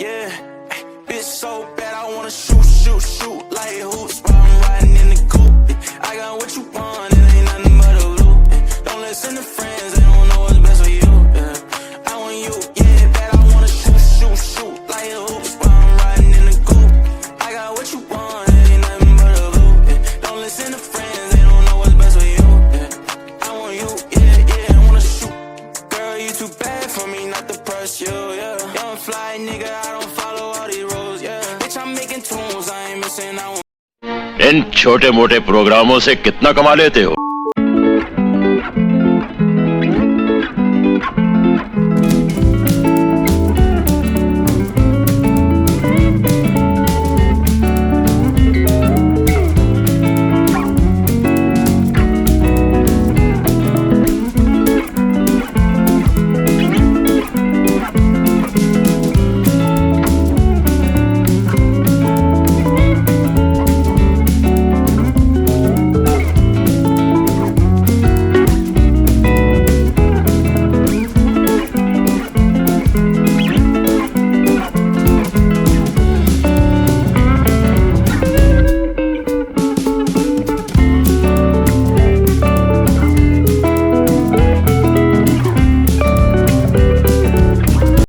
yeah. Bitch so bad, I wanna shoot like hoops while I'm riding in the coupe. I got what you want, it ain't nothing but a loop. Don't listen to friends, they don't know what's best for you. I want you, yeah, bad. I wanna shoot like hoops while I'm riding in the coupe. I got what you want, it ain't nothing but a loop. Don't listen to friends, they don't know what's best for you. I want you, yeah, I wanna shoot. Girl, you too bad for me not to press you, yeah. Young fly nigga, I don't follow all these rules, yeah. Bitch, I'm making tunes, I ain't missing out. इन छोटे मोटे प्रोग्रामों से कितना कमा लेते हो?